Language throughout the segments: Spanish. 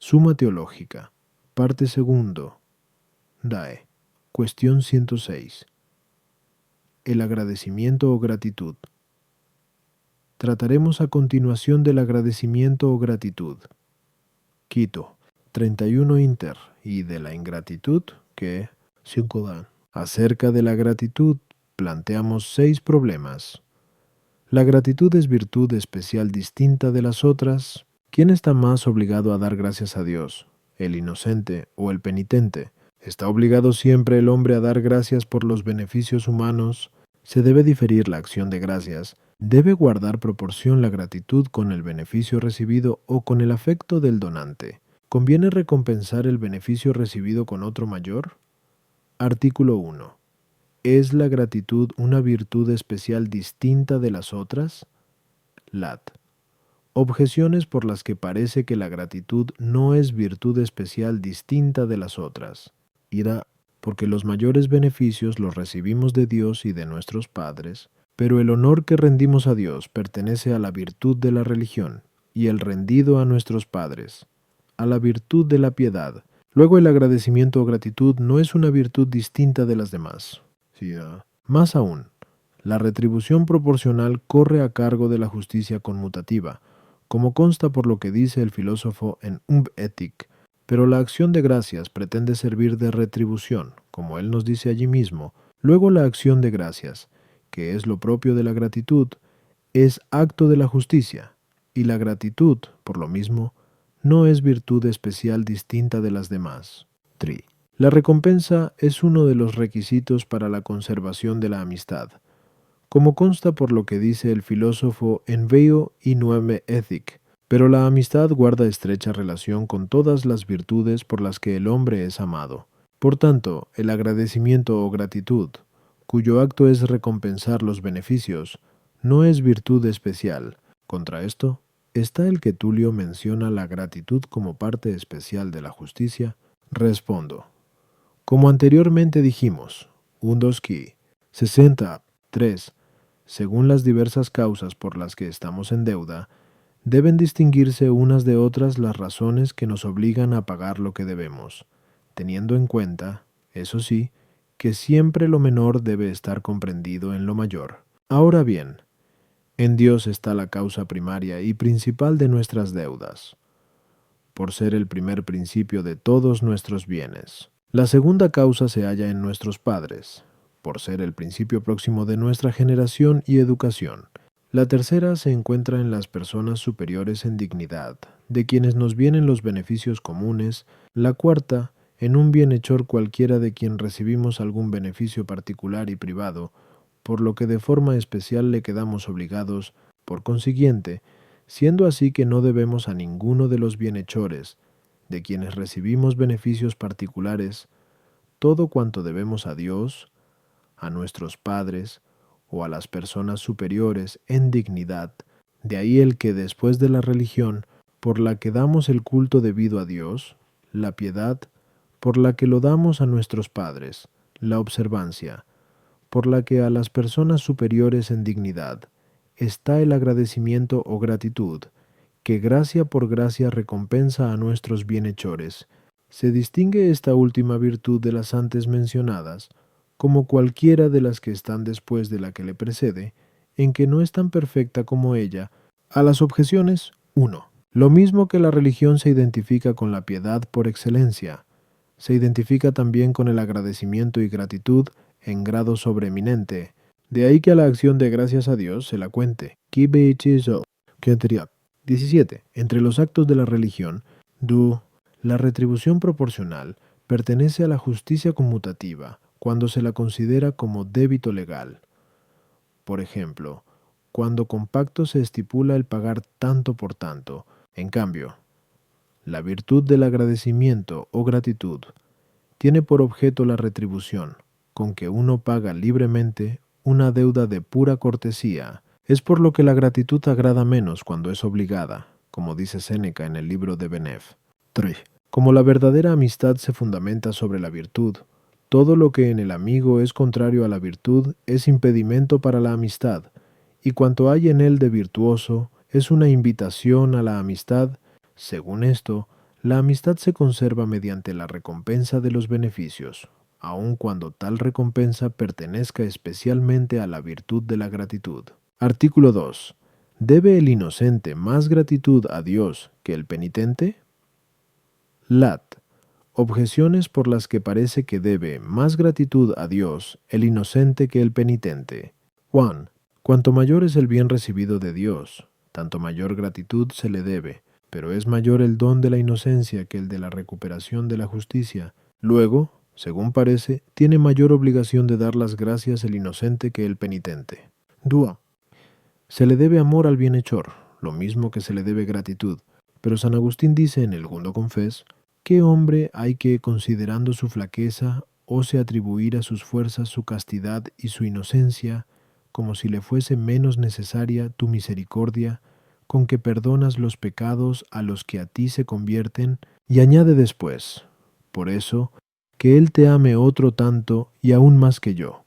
Suma Teológica, parte segundo, DAE, cuestión 106. El agradecimiento o gratitud. Trataremos a continuación del agradecimiento o gratitud. Quito, 31 Inter, y de la ingratitud, que 5 dan. Acerca de la gratitud, planteamos 6 problemas. La gratitud es virtud especial distinta de las otras. ¿Quién está más obligado a dar gracias a Dios, el inocente o el penitente? ¿Está obligado siempre el hombre a dar gracias por los beneficios humanos? Se debe diferir la acción de gracias. ¿Debe guardar proporción la gratitud con el beneficio recibido o con el afecto del donante? ¿Conviene recompensar el beneficio recibido con otro mayor? Artículo 1. ¿Es la gratitud una virtud especial distinta de las otras? Lat. Objeciones por las que parece que la gratitud no es virtud especial distinta de las otras. Ira, porque los mayores beneficios los recibimos de Dios y de nuestros padres, pero el honor que rendimos a Dios pertenece a la virtud de la religión, y el rendido a nuestros padres, a la virtud de la piedad. Luego el agradecimiento o gratitud no es una virtud distinta de las demás. Más aún, la retribución proporcional corre a cargo de la justicia conmutativa, como consta por lo que dice el filósofo en Ethik, pero la acción de gracias pretende servir de retribución, como él nos dice allí mismo. Luego la acción de gracias, que es lo propio de la gratitud, es acto de la justicia, y la gratitud, por lo mismo, no es virtud especial distinta de las demás. La recompensa es uno de los requisitos para la conservación de la amistad, como consta por lo que dice el filósofo en Veo y Nueve Ethic, pero la amistad guarda estrecha relación con todas las virtudes por las que el hombre es amado. Por tanto, el agradecimiento o gratitud, cuyo acto es recompensar los beneficios, no es virtud especial. Contra esto, está el que Tulio menciona la gratitud como parte especial de la justicia. Respondo. Como anteriormente dijimos, 3, según las diversas causas por las que estamos en deuda, deben distinguirse unas de otras las razones que nos obligan a pagar lo que debemos, teniendo en cuenta, eso sí, que siempre lo menor debe estar comprendido en lo mayor. Ahora bien, en Dios está la causa primaria y principal de nuestras deudas, por ser el primer principio de todos nuestros bienes. La segunda causa se halla en nuestros padres, por ser el principio próximo de nuestra generación y educación. La tercera se encuentra en las personas superiores en dignidad, de quienes nos vienen los beneficios comunes. La cuarta, en un bienhechor cualquiera de quien recibimos algún beneficio particular y privado, por lo que de forma especial le quedamos obligados. Por consiguiente, siendo así que no debemos a ninguno de los bienhechores, de quienes recibimos beneficios particulares, todo cuanto debemos a Dios, a nuestros padres o a las personas superiores en dignidad. De ahí el que después de la religión, por la que damos el culto debido a Dios, la piedad, por la que lo damos a nuestros padres, la observancia, por la que a las personas superiores en dignidad, está el agradecimiento o gratitud, que gracia por gracia recompensa a nuestros bienhechores. Se distingue esta última virtud de las antes mencionadas, como cualquiera de las que están después de la que le precede, en que no es tan perfecta como ella. A las objeciones, 1. Lo mismo que la religión se identifica con la piedad por excelencia, se identifica también con el agradecimiento y gratitud en grado sobreeminente. De ahí que a la acción de gracias a Dios se la cuente. 17. Entre los actos de la religión, la retribución proporcional pertenece a la justicia conmutativa, cuando se la considera como débito legal. Por ejemplo, cuando con pacto se estipula el pagar tanto por tanto. En cambio, la virtud del agradecimiento o gratitud tiene por objeto la retribución, con que uno paga libremente una deuda de pura cortesía. Es por lo que la gratitud agrada menos cuando es obligada, como dice Séneca en el libro de Benef. 3. Como la verdadera amistad se fundamenta sobre la virtud, todo lo que en el amigo es contrario a la virtud es impedimento para la amistad, y cuanto hay en él de virtuoso es una invitación a la amistad. Según esto, La amistad se conserva mediante la recompensa de los beneficios, aun cuando tal recompensa pertenezca especialmente a la virtud de la gratitud. Artículo 2. ¿Debe el inocente más gratitud a Dios que el penitente? Lat. Objeciones por las que parece que debe más gratitud a Dios el inocente que el penitente. 1. Cuanto mayor es el bien recibido de Dios, tanto mayor gratitud se le debe, pero es mayor el don de la inocencia que el de la recuperación de la justicia. Luego, según parece, tiene mayor obligación de dar las gracias el inocente que el penitente. 2. Se le debe amor al bienhechor, lo mismo que se le debe gratitud, pero San Agustín dice en el Gundo Confes: ¿qué hombre hay que, considerando su flaqueza, ose atribuir a sus fuerzas su castidad y su inocencia, como si le fuese menos necesaria tu misericordia, con que perdonas los pecados a los que a ti se convierten? Y añade después: por eso, que él te ame otro tanto y aún más que yo,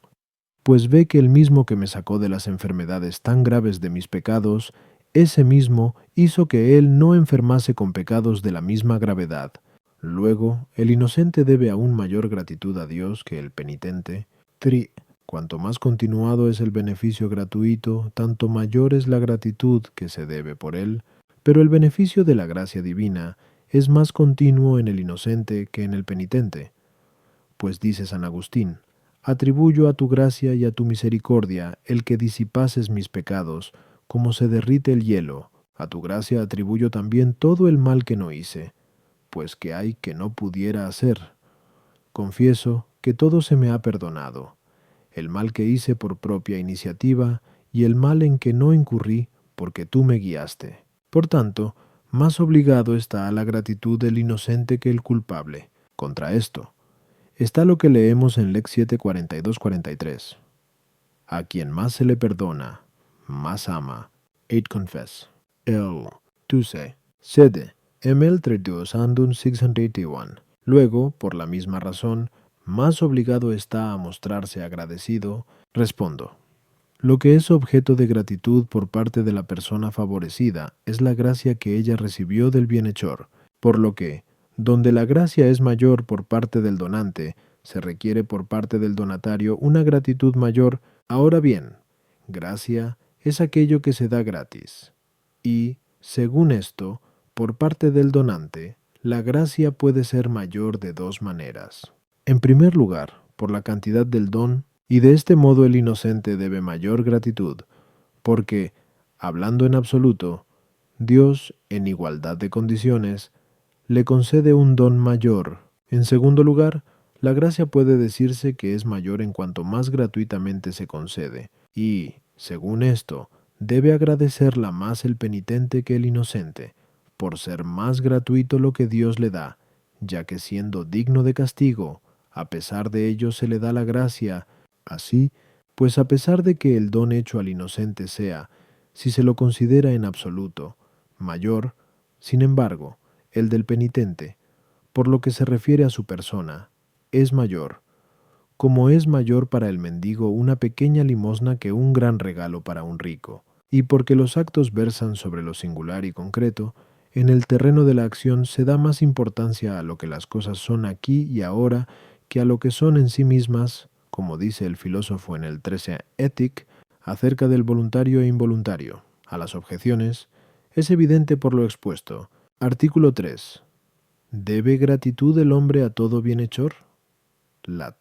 pues ve que el mismo que me sacó de las enfermedades tan graves de mis pecados, ese mismo hizo que él no enfermase con pecados de la misma gravedad. Luego, el inocente debe aún mayor gratitud a Dios que el penitente. 3. Cuanto más continuado es el beneficio gratuito, tanto mayor es la gratitud que se debe por él, pero el beneficio de la gracia divina es más continuo en el inocente que en el penitente. Pues dice San Agustín: atribuyo a tu gracia y a tu misericordia el que disipases mis pecados, como se derrite el hielo. A tu gracia atribuyo también todo el mal que no hice, pues que hay que no pudiera hacer. Confieso que todo se me ha perdonado, el mal que hice por propia iniciativa y el mal en que no incurrí porque tú me guiaste. Por tanto, más obligado está a la gratitud el inocente que el culpable. Contra esto está lo que leemos en Lex 7:42-43. A quien más se le perdona, más ama. 8 Confess. El 2 sede. Emil 32 andun 681. Luego, por la misma razón, más obligado está a mostrarse agradecido. Respondo: lo que es objeto de gratitud por parte de la persona favorecida es la gracia que ella recibió del bienhechor, por lo que, donde la gracia es mayor por parte del donante, se requiere por parte del donatario una gratitud mayor. Ahora bien, gracia es aquello que se da gratis. Y, según esto, por parte del donante, la gracia puede ser mayor de dos maneras. En primer lugar, por la cantidad del don, y de este modo el inocente debe mayor gratitud, porque, hablando en absoluto, Dios, en igualdad de condiciones, le concede un don mayor. En segundo lugar, la gracia puede decirse que es mayor en cuanto más gratuitamente se concede, y, según esto, debe agradecerla más el penitente que el inocente, por ser más gratuito lo que Dios le da, ya que siendo digno de castigo, a pesar de ello se le da la gracia. Así, pues a pesar de que el don hecho al inocente sea, si se lo considera en absoluto, mayor, sin embargo, el del penitente, por lo que se refiere a su persona, es mayor, como es mayor para el mendigo una pequeña limosna que un gran regalo para un rico, y porque los actos versan sobre lo singular y concreto, en el terreno de la acción se da más importancia a lo que las cosas son aquí y ahora que a lo que son en sí mismas, como dice el filósofo en el 13 Éthic, acerca del voluntario e involuntario. A las objeciones, es evidente por lo expuesto. Artículo 3. ¿Debe gratitud el hombre a todo bienhechor? Lat.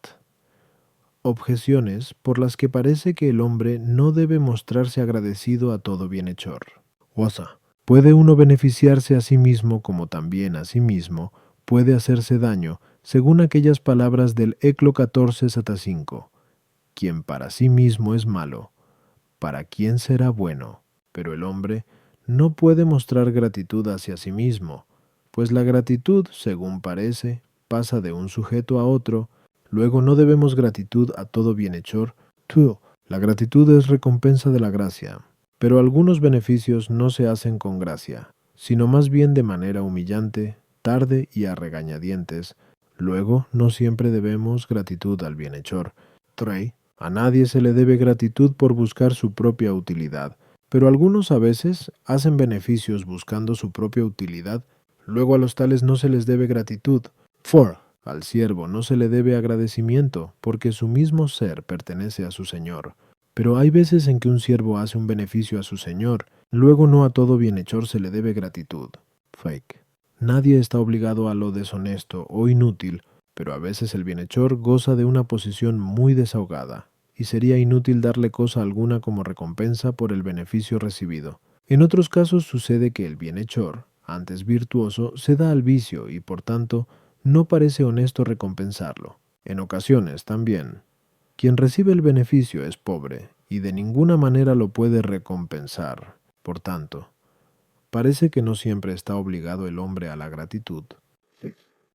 Objeciones por las que parece que el hombre no debe mostrarse agradecido a todo bienhechor. Wasa. ¿Puede uno beneficiarse a sí mismo como también a sí mismo puede hacerse daño, según aquellas palabras del Eclo 14:5? Quien para sí mismo es malo, ¿para quién será bueno? Pero el hombre no puede mostrar gratitud hacia sí mismo, pues la gratitud, según parece, pasa de un sujeto a otro. Luego no debemos gratitud a todo bienhechor. 2. La gratitud es recompensa de la gracia, pero algunos beneficios no se hacen con gracia, sino más bien de manera humillante, tarde y a regañadientes. Luego no siempre debemos gratitud al bienhechor. 3. A nadie se le debe gratitud por buscar su propia utilidad, pero algunos a veces hacen beneficios buscando su propia utilidad. Luego a los tales no se les debe gratitud. 4. Al siervo no se le debe agradecimiento, porque su mismo ser pertenece a su señor. Pero hay veces en que un siervo hace un beneficio a su señor, luego no a todo bienhechor se le debe gratitud. Fake. Nadie está obligado a lo deshonesto o inútil, pero a veces el bienhechor goza de una posición muy desahogada, y sería inútil darle cosa alguna como recompensa por el beneficio recibido. En otros casos sucede que el bienhechor, antes virtuoso, se da al vicio y por tanto no parece honesto recompensarlo. En ocasiones también, quien recibe el beneficio es pobre y de ninguna manera lo puede recompensar. Por tanto, parece que no siempre está obligado el hombre a la gratitud.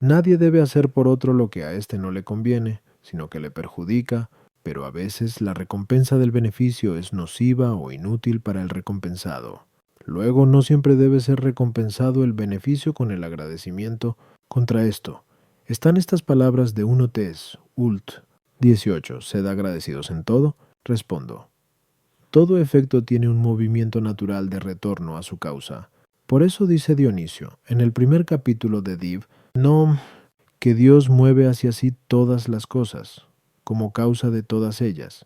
Nadie debe hacer por otro lo que a éste no le conviene, sino que le perjudica, pero a veces la recompensa del beneficio es nociva o inútil para el recompensado. Luego no siempre debe ser recompensado el beneficio con el agradecimiento. Contra esto, están estas palabras de 1 Tes, Ult. 18. Sed agradecidos en todo. Respondo. Todo efecto tiene un movimiento natural de retorno a su causa. Por eso dice Dionisio, en el primer capítulo de Div, no que Dios mueve hacia sí todas las cosas, como causa de todas ellas,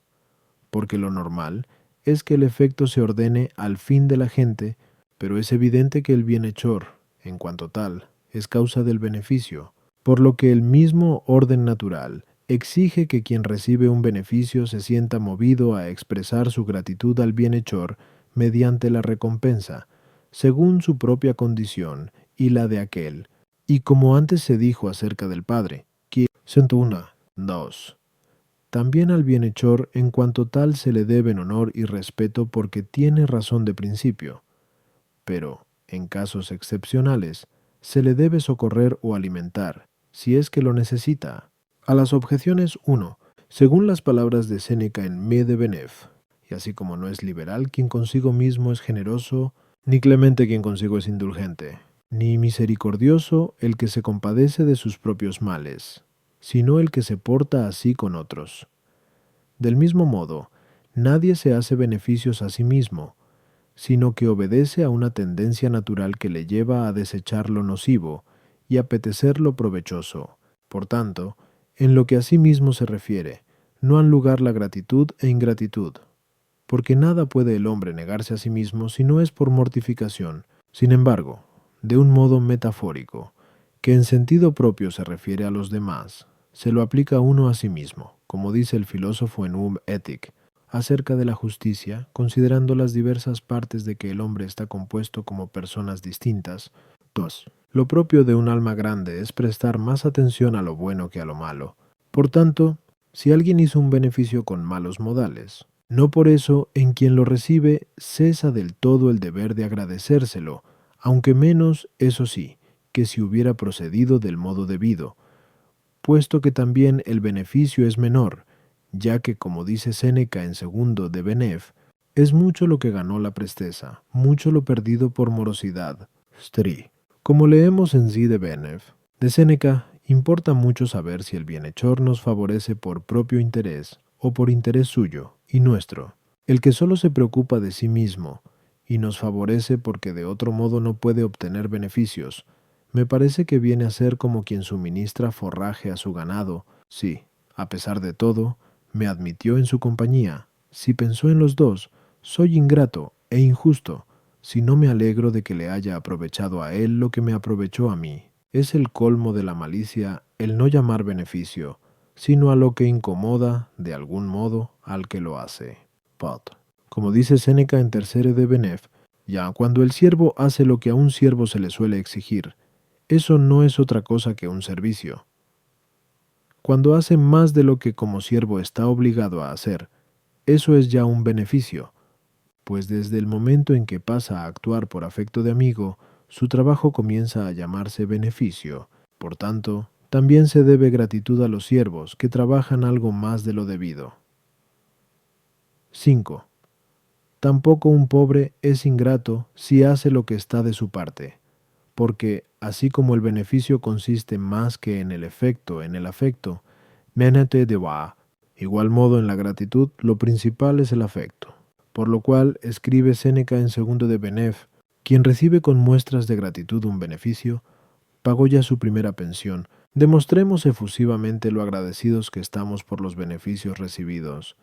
porque lo normal es que el efecto se ordene al fin de la gente, pero es evidente que el bienhechor, en cuanto tal, es causa del beneficio, por lo que el mismo orden natural exige que quien recibe un beneficio se sienta movido a expresar su gratitud al bienhechor mediante la recompensa, según su propia condición y la de aquel, y como antes se dijo acerca del Padre, que 101, 2. También al bienhechor en cuanto tal se le deben honor y respeto porque tiene razón de principio, pero, en casos excepcionales, se le debe socorrer o alimentar, si es que lo necesita. A las objeciones 1. Según las palabras de Séneca en Me de Benef, y así como no es liberal quien consigo mismo es generoso, ni clemente quien consigo es indulgente, ni misericordioso el que se compadece de sus propios males, sino el que se porta así con otros. Del mismo modo, nadie se hace beneficios a sí mismo, sino que obedece a una tendencia natural que le lleva a desechar lo nocivo y apetecer lo provechoso. Por tanto, en lo que a sí mismo se refiere, no han lugar la gratitud e ingratitud, porque nada puede el hombre negarse a sí mismo si no es por mortificación. Sin embargo, de un modo metafórico, que en sentido propio se refiere a los demás, se lo aplica uno a sí mismo, como dice el filósofo en Ethic, acerca de la justicia, considerando las diversas partes de que el hombre está compuesto como personas distintas. 2. Lo propio de un alma grande es prestar más atención a lo bueno que a lo malo. Por tanto, si alguien hizo un beneficio con malos modales, no por eso en quien lo recibe cesa del todo el deber de agradecérselo, aunque menos, eso sí, que si hubiera procedido del modo debido, puesto que también el beneficio es menor, ya que, como dice Séneca en segundo de Benef, es mucho lo que ganó la presteza, mucho lo perdido por morosidad. 3. Como leemos en sí de Benef, de Séneca, importa mucho saber si el bienhechor nos favorece por propio interés o por interés suyo y nuestro. El que solo se preocupa de sí mismo y nos favorece porque de otro modo no puede obtener beneficios, me parece que viene a ser como quien suministra forraje a su ganado. Sí, a pesar de todo, me admitió en su compañía. Si pensó en los dos, soy ingrato e injusto, si no me alegro de que le haya aprovechado a él lo que me aprovechó a mí. Es el colmo de la malicia el no llamar beneficio, sino a lo que incomoda, de algún modo, al que lo hace. Pot. Como dice Séneca en Tercere de Benef, ya cuando el siervo hace lo que a un siervo se le suele exigir, eso no es otra cosa que un servicio. Cuando hace más de lo que como siervo está obligado a hacer, eso es ya un beneficio, pues desde el momento en que pasa a actuar por afecto de amigo, su trabajo comienza a llamarse beneficio. Por tanto, también se debe gratitud a los siervos que trabajan algo más de lo debido. 5. Tampoco un pobre es ingrato si hace lo que está de su parte, porque, así como el beneficio consiste más que en el efecto, en el afecto, menete de va, igual modo en la gratitud, lo principal es el afecto. Por lo cual, escribe Séneca en segundo de Benef, quien recibe con muestras de gratitud un beneficio, pagó ya su primera pensión. Demostremos efusivamente lo agradecidos que estamos por los beneficios recibidos.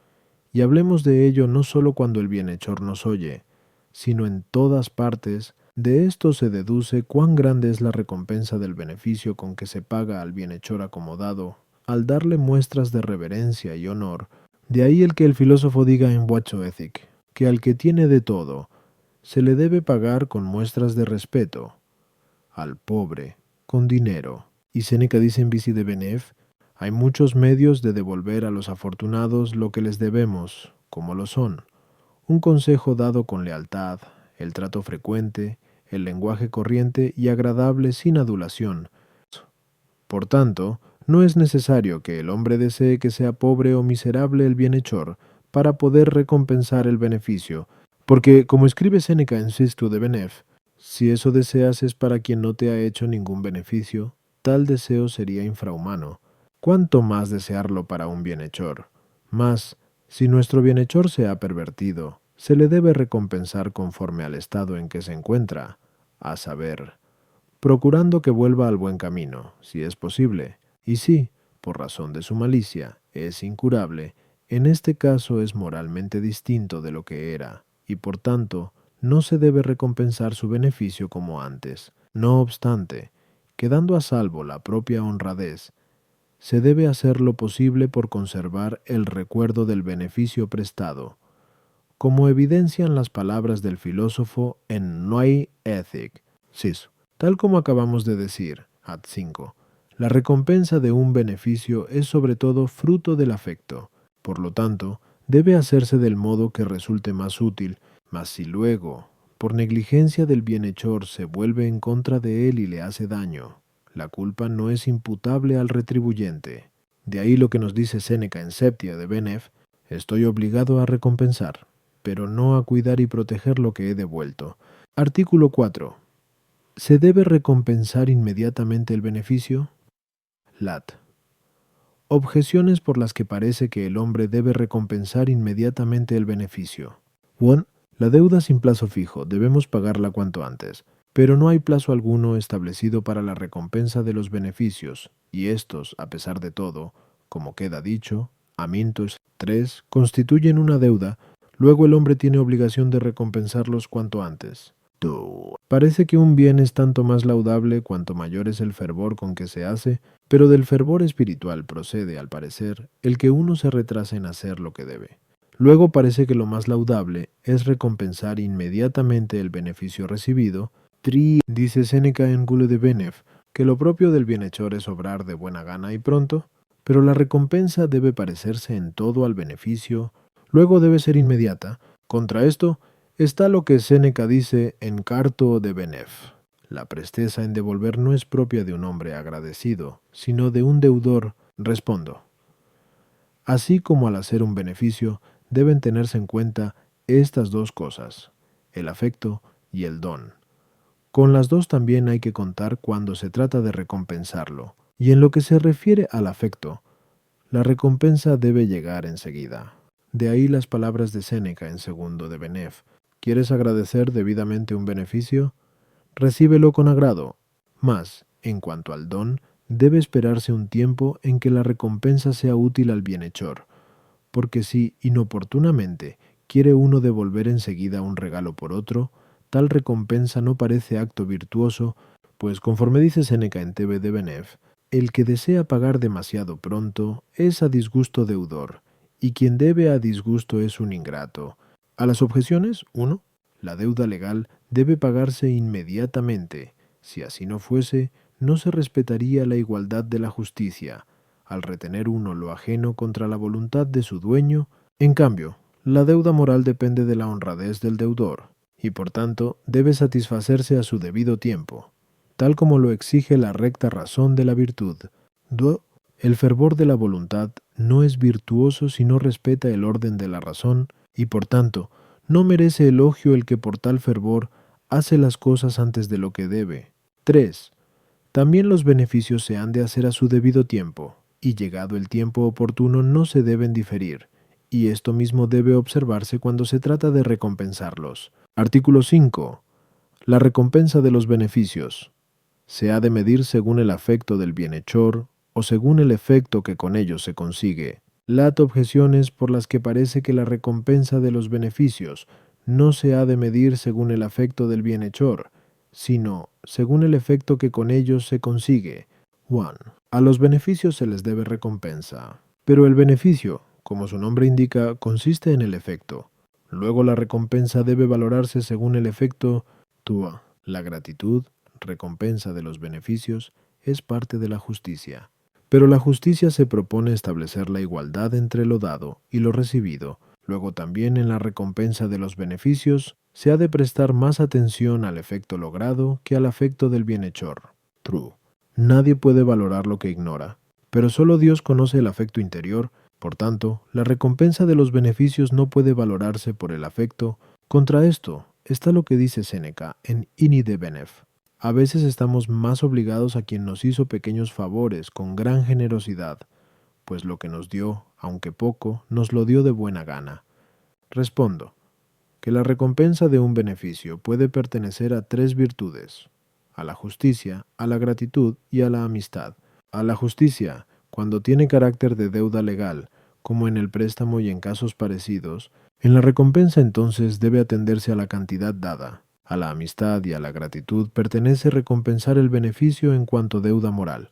Y hablemos de ello no solo cuando el bienhechor nos oye, sino en todas partes. De esto se deduce cuán grande es la recompensa del beneficio con que se paga al bienhechor acomodado, al darle muestras de reverencia y honor. De ahí el que el filósofo diga en Watcho Ethic, que al que tiene de todo, se le debe pagar con muestras de respeto, al pobre, con dinero. Y Séneca dice en Vici de Benef, hay muchos medios de devolver a los afortunados lo que les debemos, como lo son: un consejo dado con lealtad, el trato frecuente, el lenguaje corriente y agradable sin adulación. Por tanto, no es necesario que el hombre desee que sea pobre o miserable el bienhechor para poder recompensar el beneficio, porque, como escribe Séneca en Sistu de Benef, si eso deseas es para quien no te ha hecho ningún beneficio, tal deseo sería infrahumano. ¿Cuánto más desearlo para un bienhechor? Mas, si nuestro bienhechor se ha pervertido, se le debe recompensar conforme al estado en que se encuentra, a saber, procurando que vuelva al buen camino, si es posible, y si, por razón de su malicia, es incurable, en este caso es moralmente distinto de lo que era, y por tanto no se debe recompensar su beneficio como antes. No obstante, quedando a salvo la propia honradez, se debe hacer lo posible por conservar el recuerdo del beneficio prestado, como evidencian las palabras del filósofo en Neue Ethik. Cis. Tal como acabamos de decir, ad 5, la recompensa de un beneficio es sobre todo fruto del afecto. Por lo tanto, debe hacerse del modo que resulte más útil, mas si luego, por negligencia del bienhechor, se vuelve en contra de él y le hace daño, la culpa no es imputable al retribuyente. De ahí lo que nos dice Séneca en Septia de Benef: estoy obligado a recompensar, pero no a cuidar y proteger lo que he devuelto. Artículo 4. ¿Se debe recompensar inmediatamente el beneficio? Lat. Objeciones por las que parece que el hombre debe recompensar inmediatamente el beneficio. 1. La deuda sin plazo fijo, debemos pagarla cuanto antes, pero no hay plazo alguno establecido para la recompensa de los beneficios, y estos, a pesar de todo, como queda dicho, Amintus 3, constituyen una deuda. Luego el hombre tiene obligación de recompensarlos cuanto antes. 2. Parece que un bien es tanto más laudable cuanto mayor es el fervor con que se hace, pero del fervor espiritual procede, al parecer, el que uno se retrasa en hacer lo que debe. Luego parece que lo más laudable es recompensar inmediatamente el beneficio recibido. 3. Dice Séneca en Gule de Benef, que lo propio del bienhechor es obrar de buena gana y pronto, pero la recompensa debe parecerse en todo al beneficio, luego debe ser inmediata. Contra esto está lo que Séneca dice en Carto de Benef: la presteza en devolver no es propia de un hombre agradecido, sino de un deudor. Respondo. Así como al hacer un beneficio, deben tenerse en cuenta estas dos cosas, el afecto y el don. Con las dos también hay que contar cuando se trata de recompensarlo, y en lo que se refiere al afecto, la recompensa debe llegar enseguida. De ahí las palabras de Séneca en Segundo de Benef: ¿quieres agradecer debidamente un beneficio? Recíbelo con agrado. Mas, en cuanto al don, debe esperarse un tiempo en que la recompensa sea útil al bienhechor, porque si inoportunamente quiere uno devolver enseguida un regalo por otro, tal recompensa no parece acto virtuoso, pues conforme dice Séneca en Tebe de Benef, el que desea pagar demasiado pronto es a disgusto deudor, y quien debe a disgusto es un ingrato. A las objeciones, 1. La deuda legal debe pagarse inmediatamente. Si así no fuese, no se respetaría la igualdad de la justicia, al retener uno lo ajeno contra la voluntad de su dueño. En cambio, la deuda moral depende de la honradez del deudor, y por tanto debe satisfacerse a su debido tiempo, tal como lo exige la recta razón de la virtud. 2. El fervor de la voluntad no es virtuoso si no respeta el orden de la razón, y por tanto no merece elogio el que por tal fervor hace las cosas antes de lo que debe. 3. También los beneficios se han de hacer a su debido tiempo, y llegado el tiempo oportuno no se deben diferir, y esto mismo debe observarse cuando se trata de recompensarlos. Artículo 5. La recompensa de los beneficios. se ha de medir según el afecto del bienhechor o según el efecto que con ello se consigue. Lat objeciones por las que parece que la recompensa de los beneficios no se ha de medir según el afecto del bienhechor, sino según el efecto que con ellos se consigue. 1. A los beneficios se les debe recompensa. Pero el beneficio, como su nombre indica, consiste en el efecto. Luego la recompensa debe valorarse según el efecto. 2. La gratitud, recompensa de los beneficios, es parte de la justicia. Pero la justicia se propone establecer la igualdad entre lo dado y lo recibido. Luego también en la recompensa de los beneficios se ha de prestar más atención al efecto logrado que al afecto del bienhechor. True. Nadie puede valorar lo que ignora, pero solo Dios conoce el afecto interior. Por tanto, la recompensa de los beneficios no puede valorarse por el afecto. Contra esto está lo que dice Séneca en Ini de Benef. A veces estamos más obligados a quien nos hizo pequeños favores con gran generosidad, pues lo que nos dio, aunque poco, nos lo dio de buena gana. Respondo, que la recompensa de un beneficio puede pertenecer a 3 virtudes: a la justicia, a la gratitud y a la amistad. A la justicia, cuando tiene carácter de deuda legal, como en el préstamo y en casos parecidos, en la recompensa entonces debe atenderse a la cantidad dada. A la amistad y a la gratitud pertenece recompensar el beneficio en cuanto deuda moral,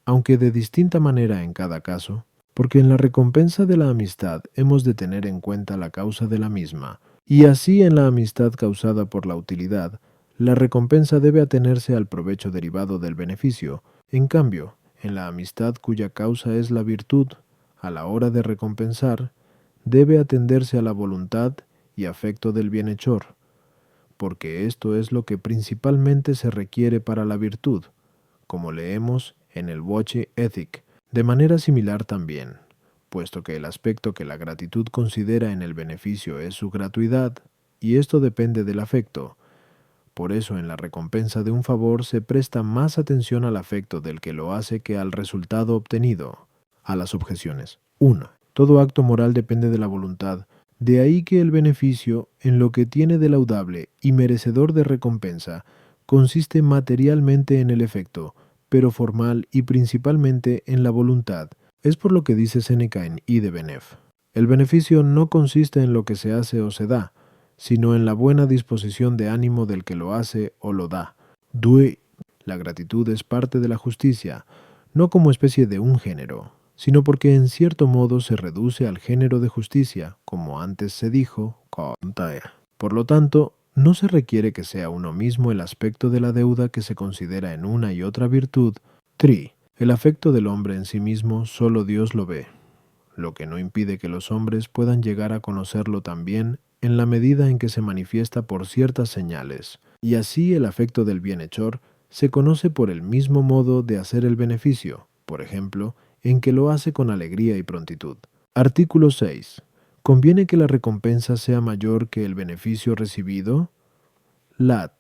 aunque de distinta manera en cada caso, porque en la recompensa de la amistad hemos de tener en cuenta la causa de la misma, y así en la amistad causada por la utilidad, la recompensa debe atenerse al provecho derivado del beneficio. En cambio, en la amistad cuya causa es la virtud, a la hora de recompensar, debe atenderse a la voluntad y afecto del bienhechor, porque esto es lo que principalmente se requiere para la virtud, como leemos en el Voce Ethic. De manera similar también, puesto que el aspecto que la gratitud considera en el beneficio es su gratuidad, y esto depende del afecto. Por eso en la recompensa de un favor se presta más atención al afecto del que lo hace que al resultado obtenido. A las objeciones. 1. Todo acto moral depende de la voluntad. De ahí que el beneficio, en lo que tiene de laudable y merecedor de recompensa, consiste materialmente en el efecto, pero formal y principalmente en la voluntad. Es por lo que dice Séneca en I de Benef. El beneficio no consiste en lo que se hace o se da, sino en la buena disposición de ánimo del que lo hace o lo da. 2. La gratitud es parte de la justicia, no como especie de un género, sino porque en cierto modo se reduce al género de justicia, como antes se dijo, por lo tanto, no se requiere que sea uno mismo el aspecto de la deuda que se considera en una y otra virtud. 3. El afecto del hombre en sí mismo solo Dios lo ve, lo que no impide que los hombres puedan llegar a conocerlo también en la medida en que se manifiesta por ciertas señales, y así el afecto del bienhechor se conoce por el mismo modo de hacer el beneficio, por ejemplo, en que lo hace con alegría y prontitud. Artículo 6. ¿Conviene que la recompensa sea mayor que el beneficio recibido? Lat.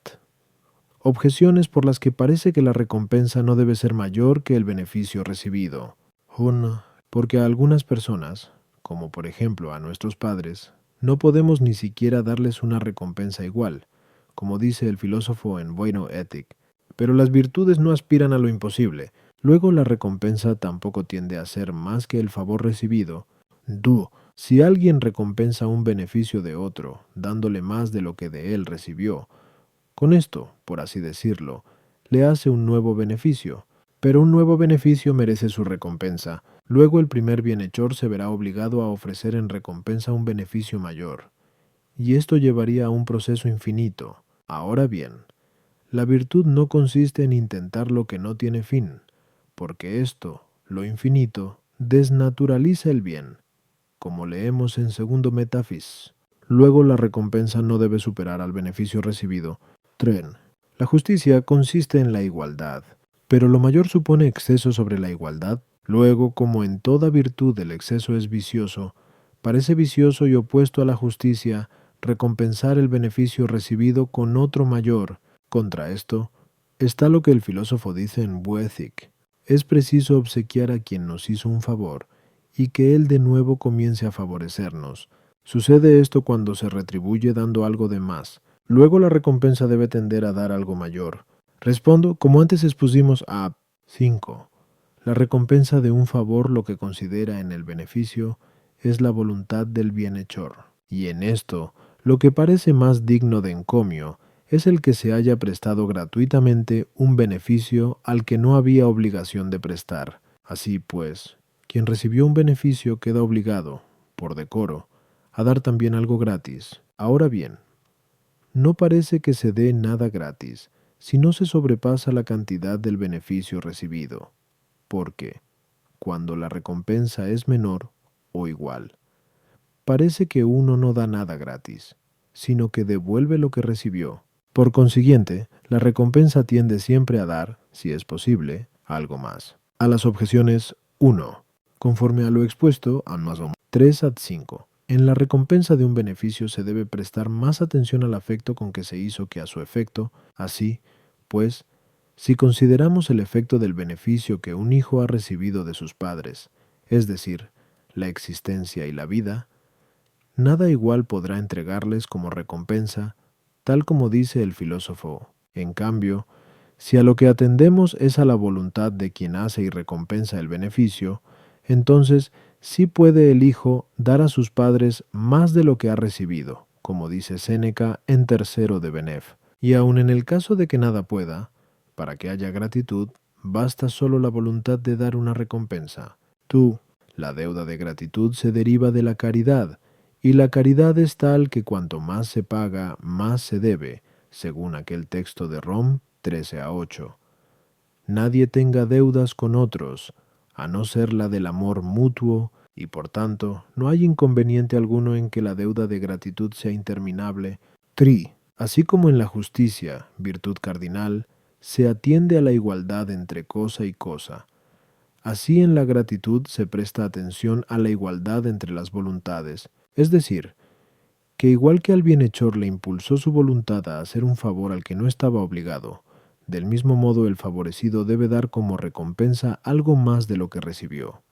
Objeciones por las que parece que la recompensa no debe ser mayor que el beneficio recibido. 1. Porque a algunas personas, como por ejemplo a nuestros padres, no podemos ni siquiera darles una recompensa igual, como dice el filósofo en Bueno Ethic. Pero las virtudes no aspiran a lo imposible. Luego la recompensa tampoco tiende a ser más que el favor recibido. 2. Si alguien recompensa un beneficio de otro, dándole más de lo que de él recibió, con esto, por así decirlo, le hace un nuevo beneficio, pero un nuevo beneficio merece su recompensa. Luego el primer bienhechor se verá obligado a ofrecer en recompensa un beneficio mayor, y esto llevaría a un proceso infinito. Ahora bien, la virtud no consiste en intentar lo que no tiene fin, porque esto, lo infinito, desnaturaliza el bien, como leemos en segundo Metafis. Luego la recompensa no debe superar al beneficio recibido. 3. La justicia consiste en la igualdad, pero lo mayor supone exceso sobre la igualdad. Luego, como en toda virtud el exceso es vicioso, parece vicioso y opuesto a la justicia recompensar el beneficio recibido con otro mayor. Contra esto está lo que el filósofo dice en Boethic. Es preciso obsequiar a quien nos hizo un favor, y que él de nuevo comience a favorecernos. Sucede esto cuando se retribuye dando algo de más. Luego la recompensa debe tender a dar algo mayor. Respondo, como antes expusimos a 5. La recompensa de un favor lo que considera en el beneficio es la voluntad del bienhechor. Y en esto, lo que parece más digno de encomio es el que se haya prestado gratuitamente un beneficio al que no había obligación de prestar. Así pues, quien recibió un beneficio queda obligado, por decoro, a dar también algo gratis. Ahora bien, no parece que se dé nada gratis si no se sobrepasa la cantidad del beneficio recibido, porque, cuando la recompensa es menor o igual, parece que uno no da nada gratis, sino que devuelve lo que recibió. Por consiguiente, la recompensa tiende siempre a dar, si es posible, algo más. A las objeciones 1. Conforme a lo expuesto, a más o menos 3 ad 5. En la recompensa de un beneficio se debe prestar más atención al afecto con que se hizo que a su efecto. Así, pues, si consideramos el efecto del beneficio que un hijo ha recibido de sus padres, es decir, la existencia y la vida, nada igual podrá entregarles como recompensa, tal como dice el filósofo. En cambio, si a lo que atendemos es a la voluntad de quien hace y recompensa el beneficio, entonces sí puede el hijo dar a sus padres más de lo que ha recibido, como dice Séneca en Tercero de Benef. Y aun en el caso de que nada pueda, para que haya gratitud, basta solo la voluntad de dar una recompensa. La deuda de gratitud se deriva de la caridad, y la caridad es tal que cuanto más se paga, más se debe, según aquel texto de Rom 13 a 8. Nadie tenga deudas con otros, a no ser la del amor mutuo, y por tanto no hay inconveniente alguno en que la deuda de gratitud sea interminable. Así como en la justicia, virtud cardinal, se atiende a la igualdad entre cosa y cosa, así en la gratitud se presta atención a la igualdad entre las voluntades, es decir, que igual que al bienhechor le impulsó su voluntad a hacer un favor al que no estaba obligado, del mismo modo el favorecido debe dar como recompensa algo más de lo que recibió.